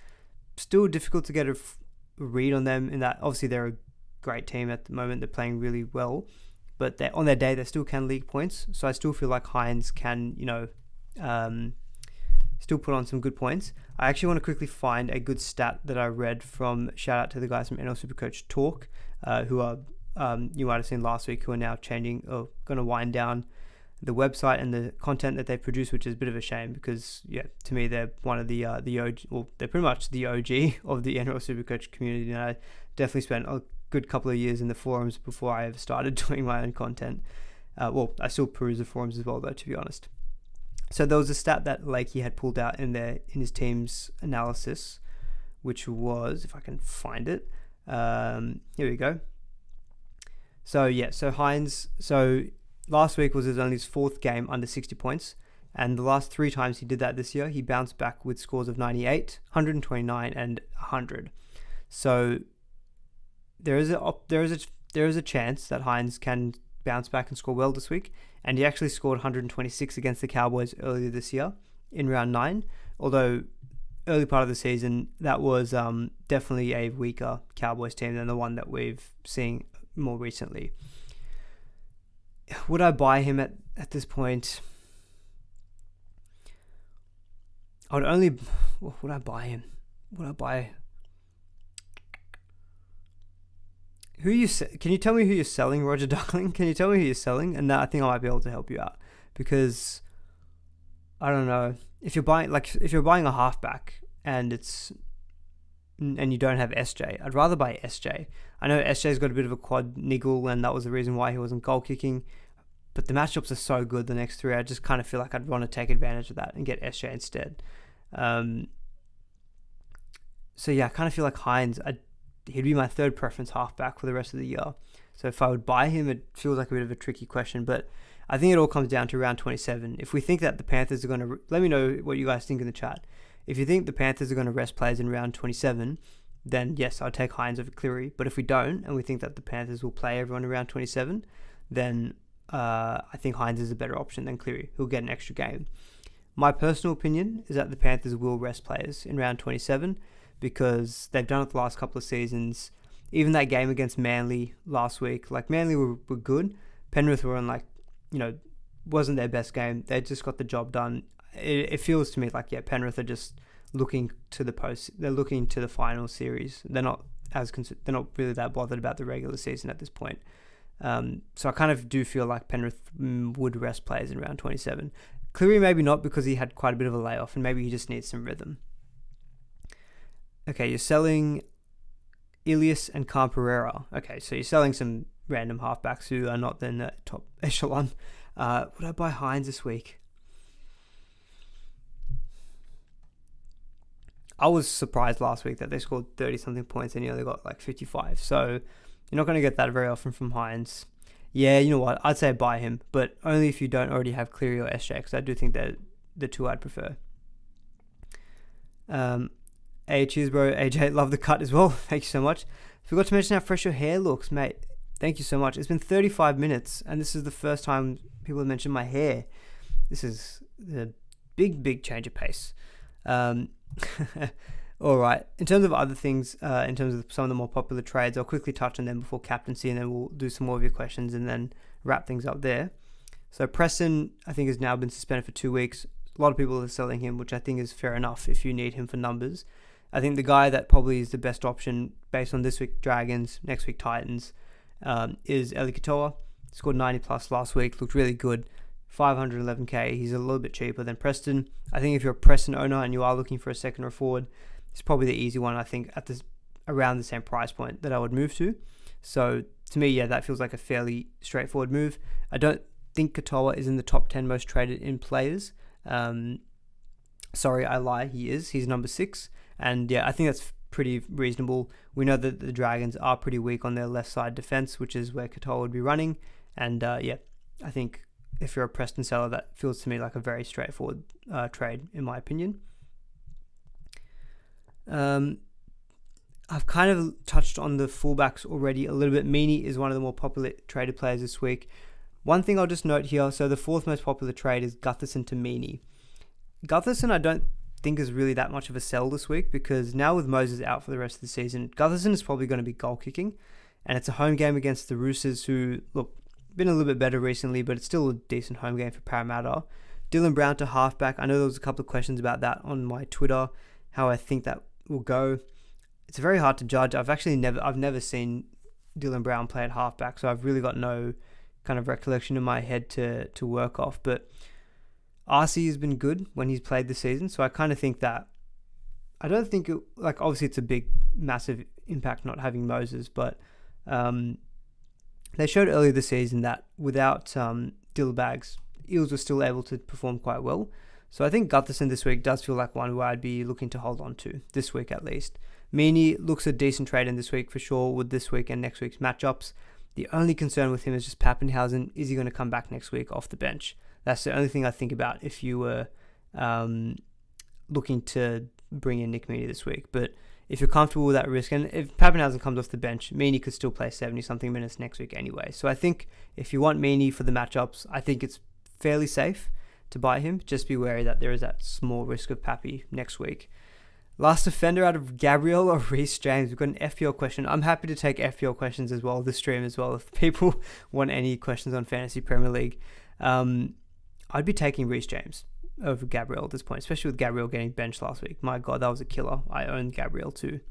still difficult to get a read on them in that obviously they're a great team at the moment. They're playing really well. But on their day, they still can league points. So I still feel like Hines can, still put on some good points. I actually want to quickly find a good stat that I read from, shout out to the guys from NRL SuperCoach Talk, who are, you might have seen last week, who are now changing or going to wind down the website and the content that they produce, which is a bit of a shame because, to me, they're one of the OG, well, they're pretty much the OG of the NRL SuperCoach community. And I definitely spent a good couple of years in the forums before I ever started doing my own content. I still peruse the forums as well, though, to be honest. So there was a stat that Lakey had pulled out in his team's analysis, which was, if I can find it, here we go. So Hines, last week was only his fourth game under 60 points, and the last 3 times he did that this year, he bounced back with scores of 98, 129, and 100. So there is a chance that Hines can bounce back and score well this week, and he actually scored 126 against the Cowboys earlier this year in round 9, although early part of the season that was definitely a weaker Cowboys team than the one that we've seen more recently. Would I buy him at this point? Would I buy him? Would I buy? Can you tell me who you're selling, Roger Duckling? Can you tell me who you're selling? And I think I might be able to help you out, because I don't know if you're buying a halfback and you don't have SJ. I'd rather buy SJ. I know SJ's got a bit of a quad niggle, and that was the reason why he wasn't goal kicking. But the matchups are so good the next 3. I just kind of feel like I'd want to take advantage of that and get SJ instead. I kind of feel like Hines, he'd be my third preference halfback for the rest of the year. So if I would buy him, it feels like a bit of a tricky question, but I think it all comes down to round 27. If we think that the Panthers are going to, let me know what you guys think in the chat. If you think the Panthers are going to rest players in round 27, then yes, I'll take Hines over Cleary. But if we don't, and we think that the Panthers will play everyone around 27, then I think Hines is a better option than Cleary, who'll get an extra game. My personal opinion is that the Panthers will rest players in round 27, because they've done it the last couple of seasons. Even that game against Manly last week, Manly were good. Penrith were on wasn't their best game. They just got the job done. It feels to me like Penrith are just looking to they're looking to the final series. They're not really that bothered about the regular season at this point. So I kind of do feel like Penrith would rest players in round 27. Cleary maybe not, because he had quite a bit of a layoff and maybe he just needs some rhythm. Okay, you're selling Ilias and Camperera. Okay, so you're selling some random halfbacks who are not in the top echelon. Would I buy Hines this week? I was surprised last week that they scored 30-something points and he only got 55. So you're not going to get that very often from Hines. Yeah, you know what? I'd say buy him, but only if you don't already have Cleary or SJ, because I do think they're the two I'd prefer. Cheers, bro. AJ, love the cut as well. Thank you so much. Forgot to mention how fresh your hair looks, mate. Thank you so much. It's been 35 minutes, and this is the first time people have mentioned my hair. This is a big change of pace. All right. In terms of other things, in terms of some of the more popular trades, I'll quickly touch on them before captaincy, and then we'll do some more of your questions and then wrap things up there. So Preston, I think, has now been suspended for 2 weeks. A lot of people are selling him, which I think is fair enough if you need him for numbers. I think the guy that probably is the best option based on this week Dragons, next week Titans, is Eli Katoa. Scored 90 plus last week, looked really good. 511k. He's a little bit cheaper than Preston. I think if you're a Preston owner and you are looking for a second or forward, it's probably the easy one, I think, at this around the same price point that I would move to. So to me, that feels like a fairly straightforward move. I don't think Katoa is in the top 10 most traded in players. Sorry, I lie. He is. He's number 6. And I think that's pretty reasonable. We know that the Dragons are pretty weak on their left side defense, which is where Katoa would be running. And I think if you're a Preston seller, that feels to me like a very straightforward trade, in my opinion. I've kind of touched on the fullbacks already a little bit. Meany is one of the more popular traded players this week. One thing I'll just note here, so the fourth most popular trade is Gutherson to Meany. Gutherson I don't think is really that much of a sell this week, because now with Moses out for the rest of the season, Gutherson is probably going to be goal kicking, and it's a home game against the Roosters, who, look, been a little bit better recently, but it's still a decent home game for Parramatta. Dylan Brown to halfback. I know there was a couple of questions about that on my Twitter, how I think that will go. It's very hard to judge. I've never seen Dylan Brown play at halfback, so I've really got no kind of recollection in my head to work off. But RC has been good when he's played this season, so I kind of think that, I don't think it, like, obviously it's a big, massive impact not having Moses, but they showed earlier this season that without Dillbags, Eels were still able to perform quite well. So I think Gutherson this week does feel like one where I'd be looking to hold on to, this week at least. Meany looks a decent trade in this week for sure, with this week and next week's matchups. The only concern with him is just Pappenhausen. Is he going to come back next week off the bench? That's the only thing I think about if you were looking to bring in Nick Meany this week. But if you're comfortable with that risk, and if Pappenhausen comes off the bench, Meany could still play 70-something minutes next week anyway. So I think if you want Meany for the matchups, I think it's fairly safe to buy him. Just be wary that there is that small risk of Pappy next week. Last defender out of Gabriel or Reece James. We've got an FPL question. I'm happy to take FPL questions as well, this stream as well, if people want any questions on Fantasy Premier League. I'd be taking Reece James over Gabriel at this point, especially with Gabriel getting benched last week. My God, that was a killer. I own Gabriel too.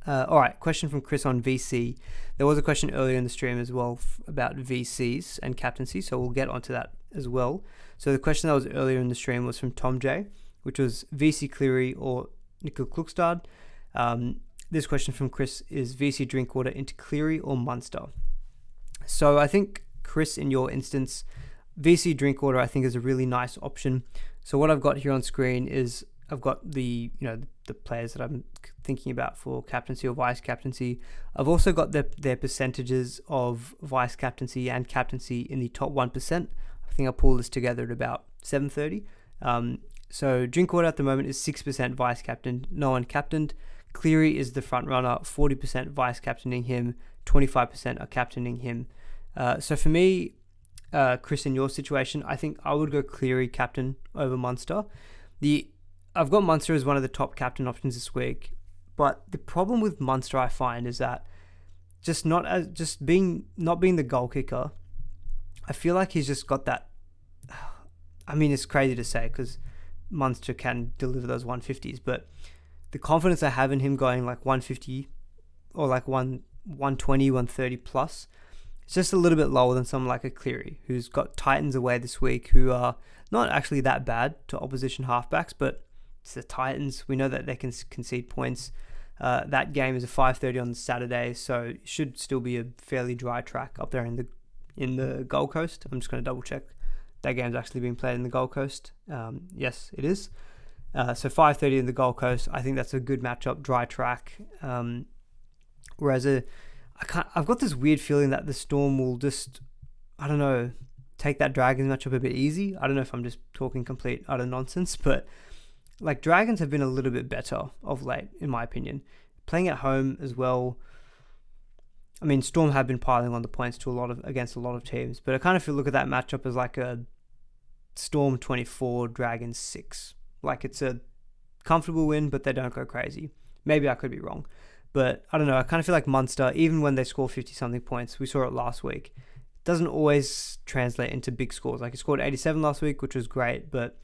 All right, question from Chris on VC. There was a question earlier in the stream as well about VCs and captaincy, so we'll get onto that as well. So the question that was earlier in the stream was from Tom J, which was VC Cleary or Nickel Klukstad. This question from Chris is VC Drinkwater into Cleary or Munster. So I think, Chris, in your instance, VC Drinkwater I think is a really nice option. So what I've got here on screen is I've got the players that I'm thinking about for captaincy or vice captaincy. I've also got their percentages of vice captaincy and captaincy in the top 1%. I think I'll pull this together at about 7:30. So Drinkwater at the moment is 6% vice captain, no one captained. Cleary is the front runner, 40% vice captaining him, 25% are captaining him. So for me, Chris, in your situation, I think I would go Cleary captain over Munster. I've got Munster as one of the top captain options this week, but the problem with Munster I find is that not being the goal kicker, I feel like he's just got that. I mean, it's crazy to say because Munster can deliver those 150s, but the confidence I have in him going like 150 or like 120, 130 plus, it's just a little bit lower than someone like a Cleary, who's got Titans away this week, who are not actually that bad to opposition halfbacks, but it's the Titans. We know that they can concede points. That game is a 5:30 on Saturday, so it should still be a fairly dry track up there in the Gold Coast. I'm just going to double check that game's actually being played in the Gold Coast. Yes, it is. So 5:30 in the Gold Coast, I think that's a good matchup, dry track. Whereas I've got this weird feeling that the Storm will just, I don't know, take that Dragons matchup a bit easy. I don't know if I'm just talking complete utter nonsense, but like Dragons have been a little bit better of late, in my opinion. Playing at home as well. I mean, Storm have been piling on the points against a lot of teams, but I kind of look at that matchup as like a Storm 24, Dragons 6. Like it's a comfortable win, but they don't go crazy. Maybe I could be wrong, but I don't know. I kind of feel like Munster, even when they score 50-something points, we saw it last week, doesn't always translate into big scores. Like he scored 87 last week, which was great, but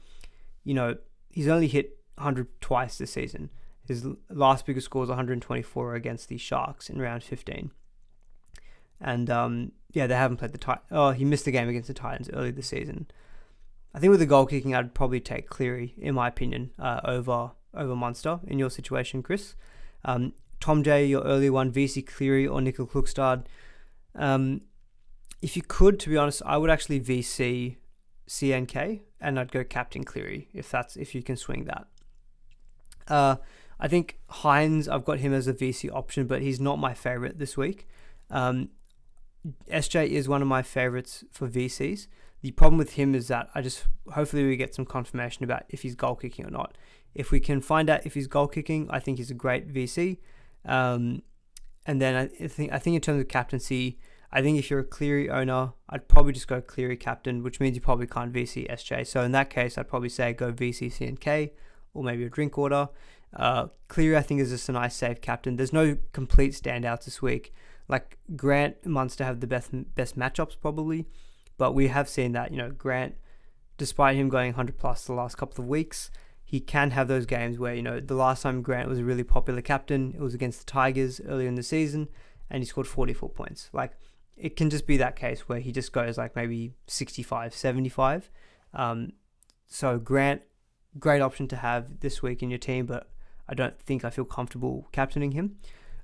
you know, he's only hit 100 twice this season. His last biggest score was 124 against the Sharks in round 15. And they haven't played the Titans. Oh, he missed the game against the Titans early this season. I think with the goal kicking, I'd probably take Cleary, in my opinion, over Munster in your situation, Chris. Tom J, your early one, VC Cleary or Nickel Klukstad. If you could, to be honest, I would actually VC CNK and I'd go Captain Cleary if you can swing that. I think Hines, I've got him as a VC option, but he's not my favorite this week. SJ is one of my favorites for VCs. The problem with him is that hopefully we get some confirmation about if he's goal kicking or not. If we can find out if he's goal kicking, I think he's a great VC. And then I think in terms of captaincy, I think if you're a Cleary owner, I'd probably just go Cleary captain, which means you probably can't VC SJ. So in that case, I'd probably say go VC CNK or maybe a Drinkwater. Cleary, I think, is just a nice safe captain. There's no complete standouts this week. Like Grant Munster have the best matchups probably, but we have seen that, Grant, despite him going 100 plus the last couple of weeks, he can have those games where, the last time Grant was a really popular captain, it was against the Tigers earlier in the season, and he scored 44 points. Like, it can just be that case where he just goes like maybe 65, 75. So Grant, great option to have this week in your team, but I don't think I feel comfortable captaining him.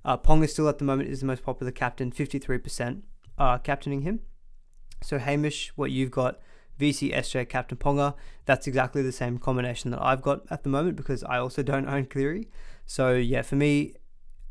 Ponga still at the moment is the most popular captain, 53% captaining him. So Hamish, what you've got, VC, SJ, Captain Ponga, that's exactly the same combination that I've got at the moment because I also don't own Cleary. So yeah, for me,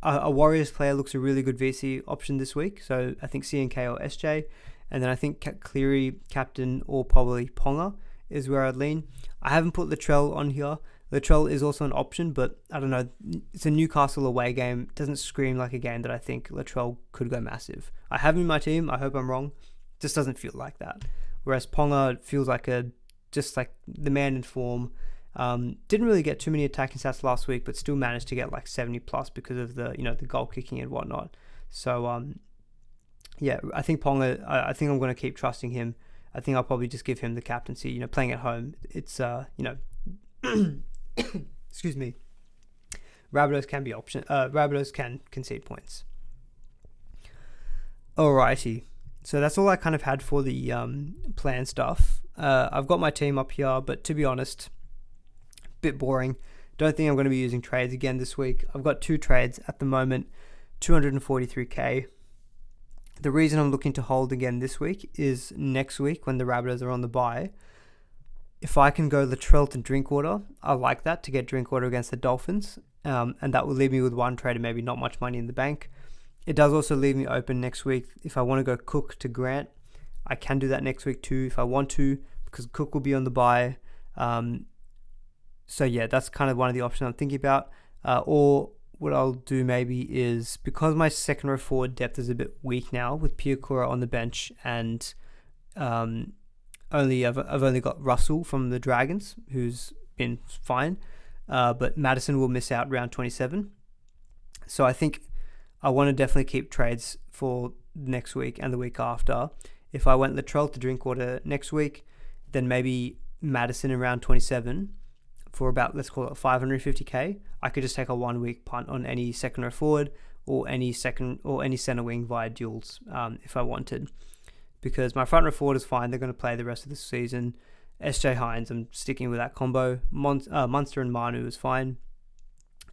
a Warriors player looks a really good VC option this week. So I think CNK or SJ. And then I think Cleary, Captain, or probably Ponga is where I'd lean. I haven't put Latrell on here. Latrell is also an option, but I don't know. It's a Newcastle away game. It doesn't scream like a game that I think Latrell could go massive. I have him in my team. I hope I'm wrong. It just doesn't feel like that. Whereas Ponga feels like just like the man in form. Didn't really get too many attacking stats last week, but still managed to get like 70 plus because of the the goal kicking and whatnot. So yeah, I think Ponga. I think I'm going to keep trusting him. I think I'll probably just give him the captaincy. Playing at home, it's excuse me. Rabbitohs can be option. Rabbitohs can concede points. Alrighty. So that's all I kind of had for the plan stuff. I've got my team up here, but to be honest, a bit boring. Don't think I'm going to be using trades again this week. I've got 2 trades at the moment, 243k. The reason I'm looking to hold again this week is next week when the Rabbitohs are on the bye. If I can go Latrell to Drinkwater, I like that to get Drinkwater against the Dolphins. And that will leave me with 1 trade and maybe not much money in the bank. It does also leave me open next week. If I want to go Cook to Grant, I can do that next week too if I want to, because Cook will be on the bye. So yeah, that's kind of one of the options I'm thinking about. Or what I'll do maybe is, because my second row forward depth is a bit weak now with Piakura on the bench, and I've only got Russell from the Dragons, who's been fine, but Madison will miss out round 27. So I think I want to definitely keep trades for next week and the week after. If I went Latrell to Drinkwater next week, then maybe Madison in round 27 for about, let's call it 550k. I could just take a 1 week punt on any second row forward or any center wing via duels if I wanted, because my front row forward is fine. They're going to play the rest of the season. SJ Hines, I'm sticking with that combo. Munster and Manu is fine.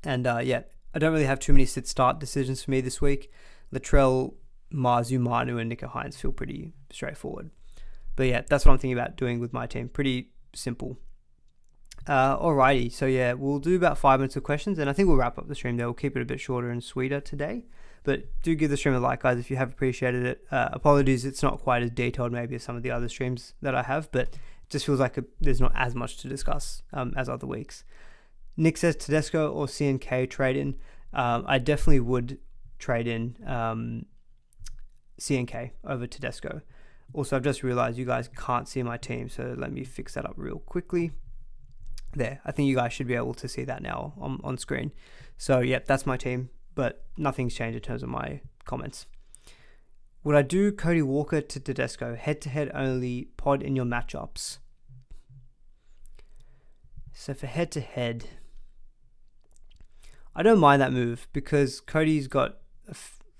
And yeah, I don't really have too many sit-start decisions for me this week. Latrell, Marzu, Manu, and Nico Hines feel pretty straightforward. But yeah, that's what I'm thinking about doing with my team. Pretty simple. Alrighty, so yeah, we'll do about 5 minutes of questions, and I think we'll wrap up the stream there. We'll keep it a bit shorter and sweeter today. But do give the stream a like, guys, if you have appreciated it. Apologies, it's not quite as detailed maybe as some of the other streams that I have, but it just feels like there's not as much to discuss as other weeks. Nick says Tedesco or CNK trade in. I definitely would trade in CNK over Tedesco. Also, I've just realized you guys can't see my team, so let me fix that up real quickly. There, I think you guys should be able to see that now on screen. So yeah, that's my team, but nothing's changed in terms of my comments. Would I do Cody Walker to Tedesco, head-to-head only, pod in your matchups? So for head-to-head, I don't mind that move because Cody's got a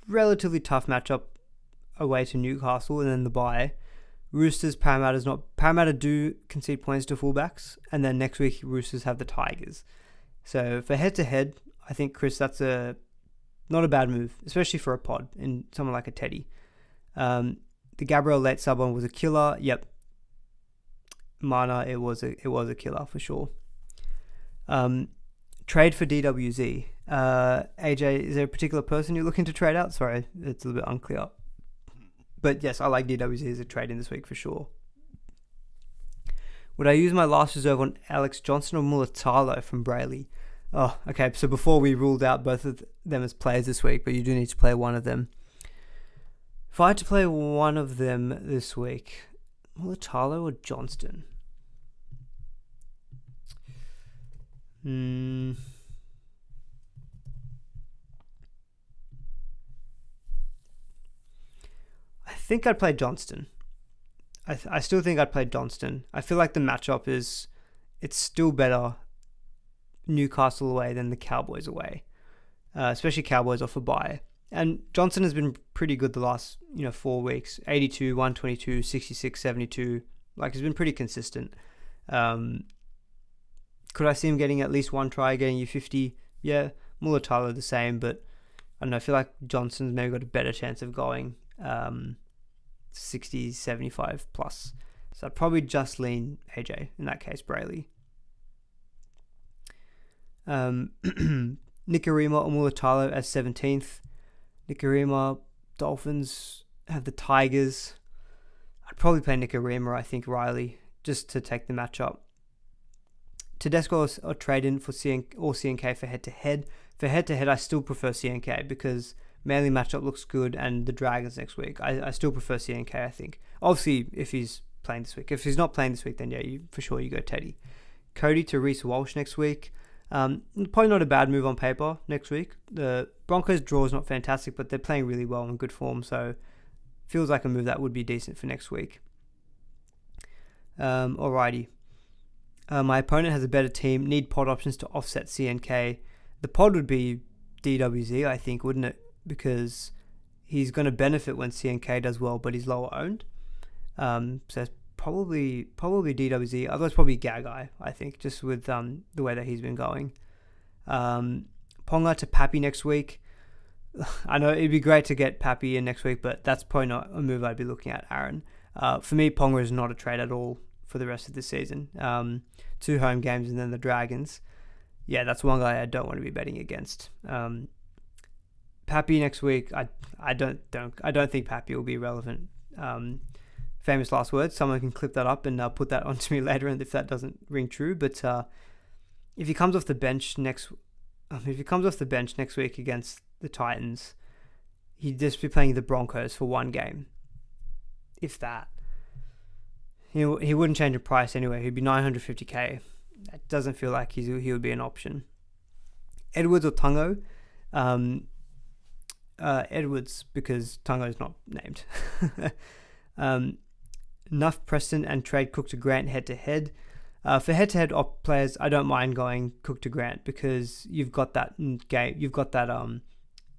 relatively tough matchup away to Newcastle and then the bye. Roosters, Parramatta do concede points to fullbacks, and then next week Roosters have the Tigers. So for head-to-head, I think, Chris, that's not a bad move, especially for a pod in someone like a Teddy. The Gabriel late sub on was a killer. Yep. Mana, it was a killer for sure. Trade for DWZ. AJ, is there a particular person you're looking to trade out? Sorry, it's a little bit unclear. But yes, I like DWZ as a trade in this week for sure. Would I use my last reserve on Alex Johnson or Mulatalo from Brayley? Oh, okay. So before we ruled out both of them as players this week, but you do need to play one of them. If I had to play one of them this week, Mulatalo or Johnston? I think I'd play Johnston. I still think I'd play Johnston. I feel like the matchup it's still better Newcastle away than the Cowboys away, especially Cowboys off a bye. And Johnson has been pretty good the last 4 weeks. 82, 122, 66, 72. Like, he's been pretty consistent. Could I see him getting at least one try, getting you 50? Yeah, Mulatalo the same, but I don't know. I feel like Johnson's maybe got a better chance of going 60, 75 plus. So I'd probably just lean AJ in that case, Brayley. Nikorima or Mulatalo as 17th. Nikorima, Dolphins have the Tigers. I'd probably play Nikorima, I think, Riley, just to take the matchup. Tedesco or trade in for CNK for head-to-head. For head-to-head, I still prefer CNK because Manly matchup looks good, and the Dragons next week. I still prefer CNK, I think. Obviously, if he's playing this week. If he's not playing this week, then yeah, for sure you go Teddy. Cody to Reece Walsh next week. Probably not a bad move on paper next week. The Broncos' draw is not fantastic, but they're playing really well in good form, so feels like a move that would be decent for next week. Alrighty. My opponent has a better team. Need pod options to offset CNK. The pod would be DWZ, I think, wouldn't it? Because he's going to benefit when CNK does well, but he's lower owned. So it's probably DWZ. Otherwise, probably Gagai, I think, just with the way that he's been going. Ponga to Pappy next week. I know it'd be great to get Pappy in next week, but that's probably not a move I'd be looking at, Aaron. For me, Ponga is not a trade at all for the rest of the season. 2 home games and then the Dragons. Yeah, that's one guy I don't want to be betting against. Pappy next week, I don't think Pappy will be relevant. Famous last words. Someone can clip that up and put that onto me later, and if that doesn't ring true. But if he comes off the bench next week against the Titans, he'd just be playing the Broncos for one game, if that. He wouldn't change the price anyway. He'd be 950k. That doesn't feel like he would be an option. Edwards or Tungo? Edwards, because Tungo is not named. Nuff, Preston, and trade Cook to Grant head-to-head. For head-to-head op players, I don't mind going Cook to Grant because you've got that game. You've got that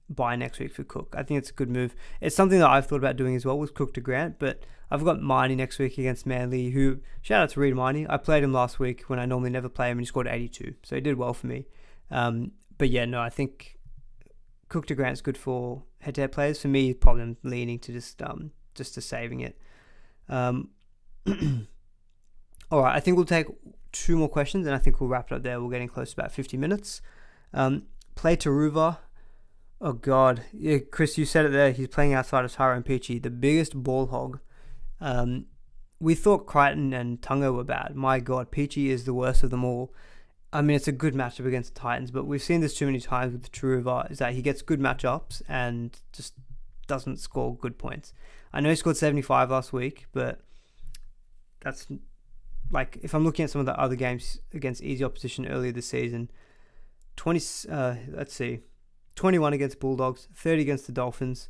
bye next week for Cook. I think it's a good move. It's something that I've thought about doing as well with Cook to Grant, but I've got Marnie next week against Manly, who, shout out to Reed Marnie. I played him last week when I normally never play him, and he scored 82, so he did well for me. But yeah, no, I think Cook to Grant's good for head-to-head players. For me, probably I'm leaning to just to saving it. All right, I think we'll take 2 more questions, and I think we'll wrap it up there. We're getting close to about 50 minutes. Play Taruva. Oh, God. Yeah, Chris, you said it there. He's playing outside of Tyrone Peachy, the biggest ball hog. We thought Crichton and Tungo were bad. My God, Peachy is the worst of them all. I mean, it's a good matchup against the Titans, but we've seen this too many times with Taruva, is that he gets good matchups and just doesn't score good points. I know he scored 75 last week, but that's like, if I'm looking at some of the other games against easy opposition earlier this season, 21 against Bulldogs, 30 against the Dolphins,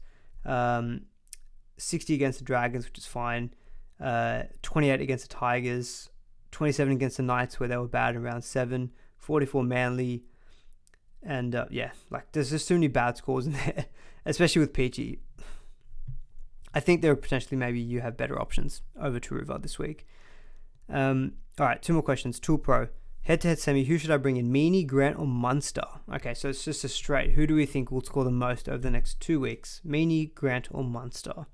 60 against the Dragons, which is fine, 28 against the Tigers, 27 against the Knights, where they were bad in round 7, 44 Manly, and there's just too many bad scores in there, especially with Peachy. I think there are potentially maybe you have better options over Taruva this week. All right, 2 more questions. Tool Pro. Head-to-head semi, who should I bring in? Meaney, Grant, or Munster? Okay, so it's just a straight. Who do we think will score the most over the next 2 weeks? Meaney, Grant, or Munster?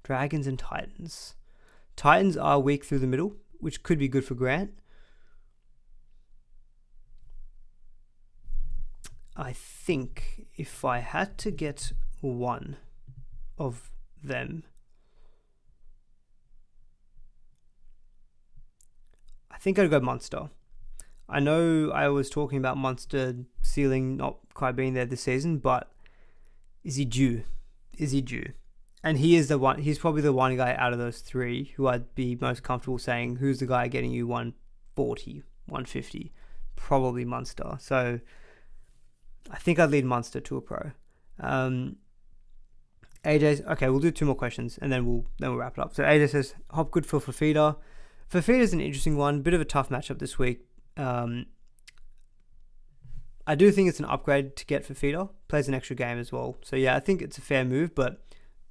Dragons and Titans. Titans are weak through the middle, which could be good for Grant. I think if I had to get one of them, I think I'd go Munster. I know I was talking about Munster ceiling not quite being there this season, but is he due? Is he due? And he is the one. He's probably the one guy out of those three who I'd be most comfortable saying who's the guy getting you 140, 150. Probably Munster. So I think I'd lead Munster to a pro. AJ's okay. We'll do 2 more questions and then we'll wrap it up. So AJ says Hopgood for Fafita. Fafita's an interesting one. Bit of a tough matchup this week. I do think it's an upgrade to get Fafita. Plays an extra game as well. So yeah, I think it's a fair move, but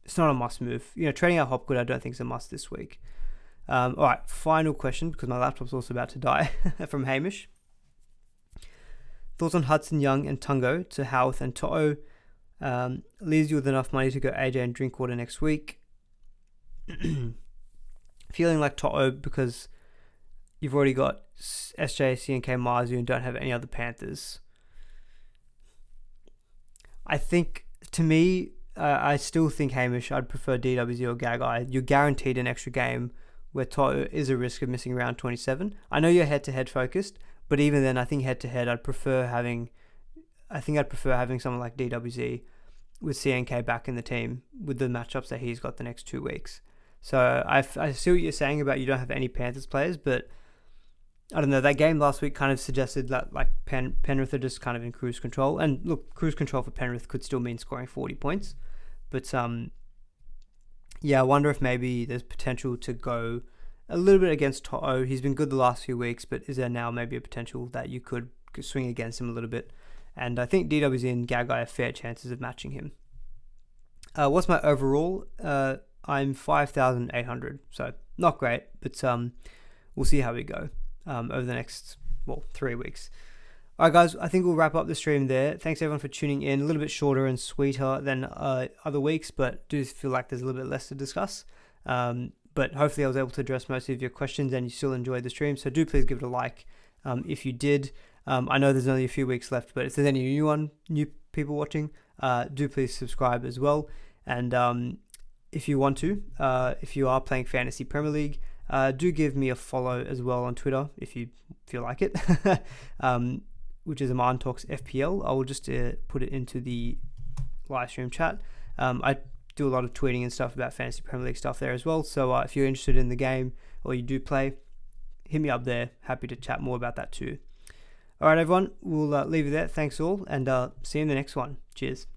it's not a must move. Trading out Hopgood I don't think is a must this week. All right, final question because my laptop's also about to die from Hamish. Thoughts on Hudson Young and Tungo to Howarth and To'o. Leaves you with enough money to go AJ and Drinkwater next week. Feeling like To'o because you've already got SJ, CNK, Marzu and don't have any other Panthers. I think, to me, I still think Hamish, I'd prefer DWZ or Gagai. You're guaranteed an extra game where To'o is a risk of missing round 27. I know you're head-to-head focused, but even then, I think head-to-head, I'd prefer having someone like DWZ with CNK back in the team with the matchups that he's got the next 2 weeks. So I see what you're saying about you don't have any Panthers players, but I don't know, that game last week kind of suggested that like Penrith are just kind of in cruise control. And look, cruise control for Penrith could still mean scoring 40 points. But yeah, I wonder if maybe there's potential to go a little bit against To'o. He's been good the last few weeks, but is there now maybe a potential that you could swing against him a little bit? And I think DWZ and Gagai have fair chances of matching him. What's my overall? I'm 5,800, so not great, but we'll see how we go over the next 3 weeks. All right, guys, I think we'll wrap up the stream there. Thanks everyone for tuning in. A little bit shorter and sweeter than other weeks, but do feel like there's a little bit less to discuss. But hopefully I was able to address most of your questions and you still enjoyed the stream. So do please give it a like if you did. I know there's only a few weeks left, but if there's any new people watching, do please subscribe as well. And if you want to, if you are playing Fantasy Premier League, do give me a follow as well on Twitter if you feel like it, which is Aman Talks FPL. I will just put it into the live stream chat. I do a lot of tweeting and stuff about Fantasy Premier League stuff there as well. So if you're interested in the game or you do play, hit me up there. Happy to chat more about that too. All right, everyone, we'll leave it there. Thanks all, and see you in the next one. Cheers.